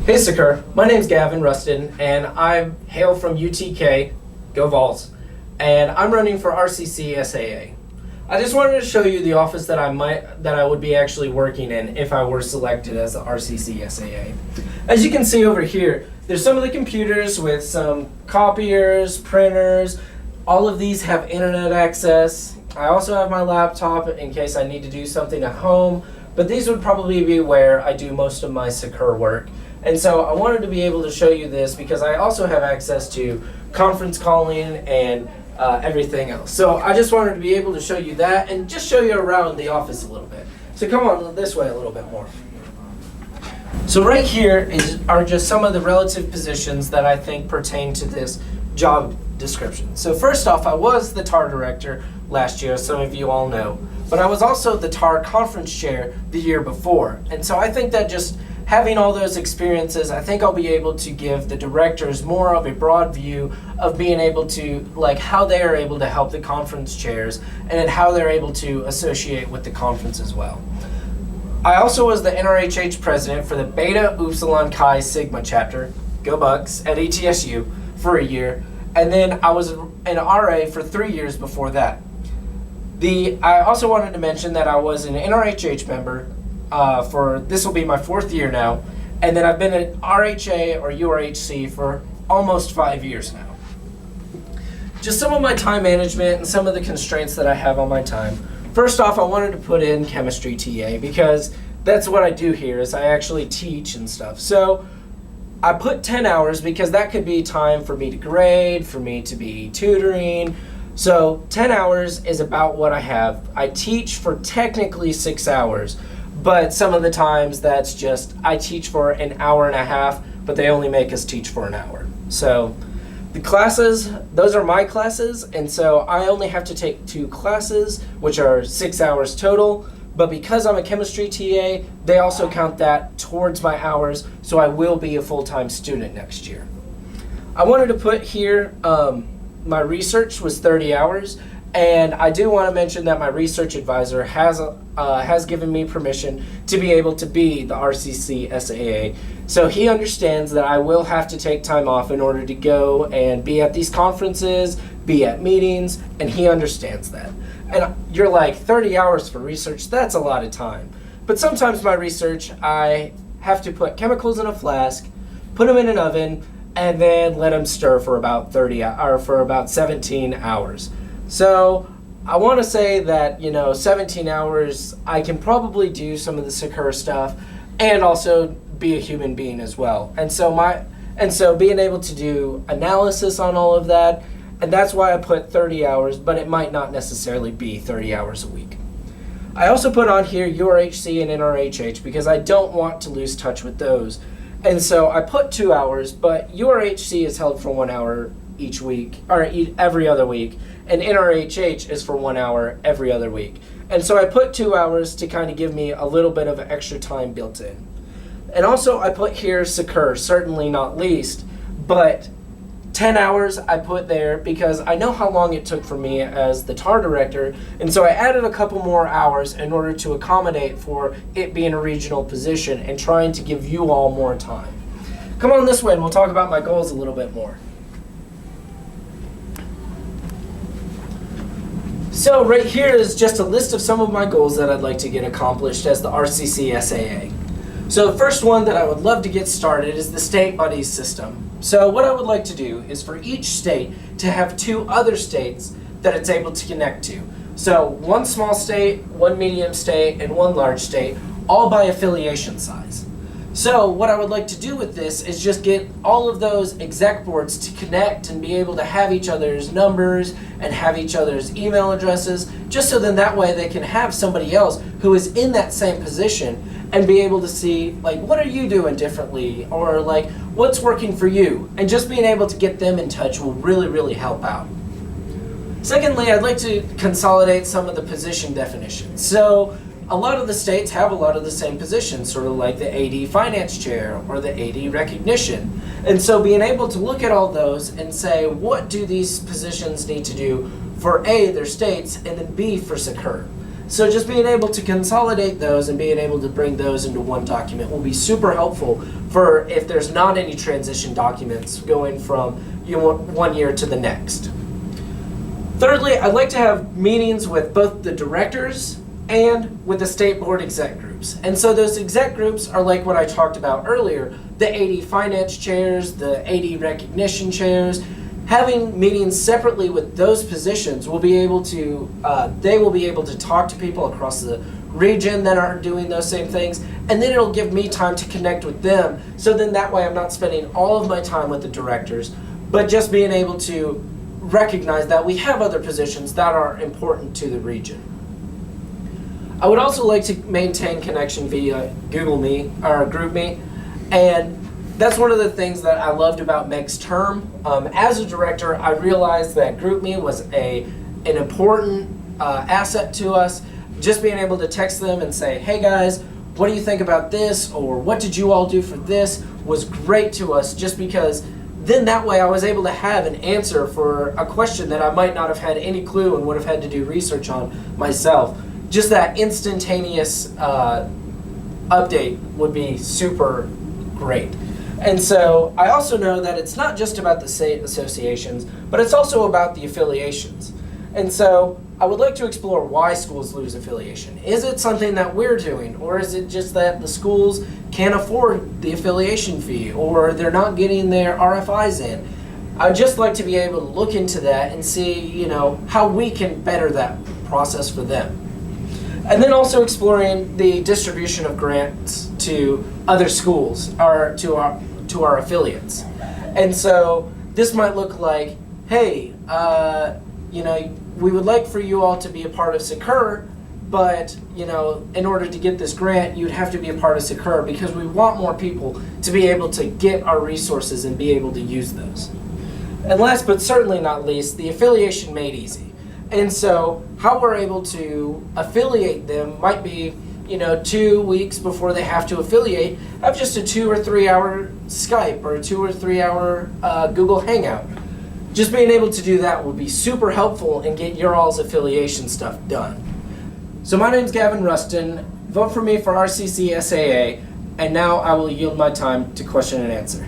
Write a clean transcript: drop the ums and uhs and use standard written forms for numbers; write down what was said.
Hey Sakura, my name's Gavin, Rustin, and I hail from UTK, go Vols, and I'm running for RCC SAA. I just wanted to show you the office that I would be actually working in if I were selected as the RCC SAA. As you can see over here, there's some of the computers with some copiers, printers. All of these have internet access. I also have my laptop in case I need to do something at home, but these would probably be where I do most of my Sakura work. And so I wanted to be able to show you this because I also have access to conference calling and everything else. So I just wanted to be able to show you that and just show you around the office a little bit. So come on this way a little bit more. So right here are just some of the relative positions that I think pertain to this job description. So first off, I was the TAR director last year, as some of you all know, but I was also the TAR conference chair the year before. And so I think that just having all those experiences, I think I'll be able to give the directors more of a broad view of being able to, like, how they are able to help the conference chairs and how they're able to associate with the conference as well. I also was the NRHH president for the Beta Upsilon Chi Sigma chapter, go Bucks, at ETSU for a year, and then I was an RA for 3 years before that. I also wanted to mention that I was an NRHH member this will be my 4th year now, and then I've been an RHA or URHC for almost 5 years now. Just some of my time management and some of the constraints that I have on my time. First off, I wanted to put in chemistry TA because that's what I do here is I actually teach and stuff. So I put 10 hours because that could be time for me to grade, for me to be tutoring. So 10 hours is about what I have. I teach for technically 6 hours. But some of the times that's just, I teach for an hour and a half, but they only make us teach for an hour. So the classes, those are my classes, and so I only have to take 2 classes, which are 6 hours total. But because I'm a chemistry TA, they also count that towards my hours, so I will be a full-time student next year. I wanted to put here, my research was 30 hours. And I do want to mention that my research advisor has given me permission to be able to be the RCC SAA. So he understands that I will have to take time off in order to go and be at these conferences, be at meetings, and he understands that. And you're like, 30 hours for research, that's a lot of time. But sometimes my research, I have to put chemicals in a flask, put them in an oven, and then let them stir for about 17 hours. So I want to say that, 17 hours, I can probably do some of the Sakura stuff and also be a human being as well. And so being able to do analysis on all of that, and that's why I put 30 hours, but it might not necessarily be 30 hours a week. I also put on here URHC and NRHH because I don't want to lose touch with those. And so I put 2 hours, but URHC is held for 1 hour each week, or every other week, and NRHH is for 1 hour every other week. And so I put 2 hours to kind of give me a little bit of extra time built in. And also I put here Sakura, certainly not least, but 10 hours I put there because I know how long it took for me as the TAR director, and so I added a couple more hours in order to accommodate for it being a regional position and trying to give you all more time. Come on this way and we'll talk about my goals a little bit more. So right here is just a list of some of my goals that I'd like to get accomplished as the RCC SAA. So the first one that I would love to get started is the state buddies system. So what I would like to do is for each state to have 2 other states that it's able to connect to. So 1 small state, 1 medium state, and 1 large state, all by affiliation size. So what I would like to do with this is just get all of those exec boards to connect and be able to have each other's numbers and have each other's email addresses, just so then that way they can have somebody else who is in that same position and be able to see, like, what are you doing differently, or like, what's working for you? And just being able to get them in touch will really, really help out. Secondly, I'd like to consolidate some of the position definitions. So a lot of the states have a lot of the same positions, sort of like the AD finance chair or the AD recognition. And so being able to look at all those and say, what do these positions need to do for A, their states, and then B, for Sakura? So just being able to consolidate those and being able to bring those into one document will be super helpful for if there's not any transition documents going from one year to the next. Thirdly, I'd like to have meetings with both the directors and with the state board exec groups. And so those exec groups are like what I talked about earlier, the AD finance chairs, the AD recognition chairs. Having meetings separately with those positions will be able to, they will be able to talk to people across the region that are doing those same things, and then it'll give me time to connect with them. So then that way I'm not spending all of my time with the directors, but just being able to recognize that we have other positions that are important to the region. I would also like to maintain connection via Google Meet or GroupMe, and that's one of the things that I loved about Meg's term. As a director, I realized that GroupMe was an important asset to us. Just being able to text them and say, hey guys, what do you think about this? Or what did you all do for this? Was great to us, just because then that way I was able to have an answer for a question that I might not have had any clue and would have had to do research on myself. Just that instantaneous update would be super great. And so I also know that it's not just about the state associations, but it's also about the affiliations. And so I would like to explore why schools lose affiliation. Is it something that we're doing, or is it just that the schools can't afford the affiliation fee, or they're not getting their RFIs in? I'd just like to be able to look into that and see, how we can better that process for them. And then also exploring the distribution of grants to other schools or to our affiliates. And so this might look like, hey, we would like for you all to be a part of SACUR, but in order to get this grant, you'd have to be a part of SACUR because we want more people to be able to get our resources and be able to use those. And last but certainly not least, the affiliation made easy. And so how we're able to affiliate them might be, 2 weeks before they have to affiliate, have just a 2 or 3 hour Skype or a 2 or 3 hour Google Hangout. Just being able to do that would be super helpful and get your all's affiliation stuff done. So my name's Gavin Rustin. Vote for me for RCC SAA, and now I will yield my time to question and answer.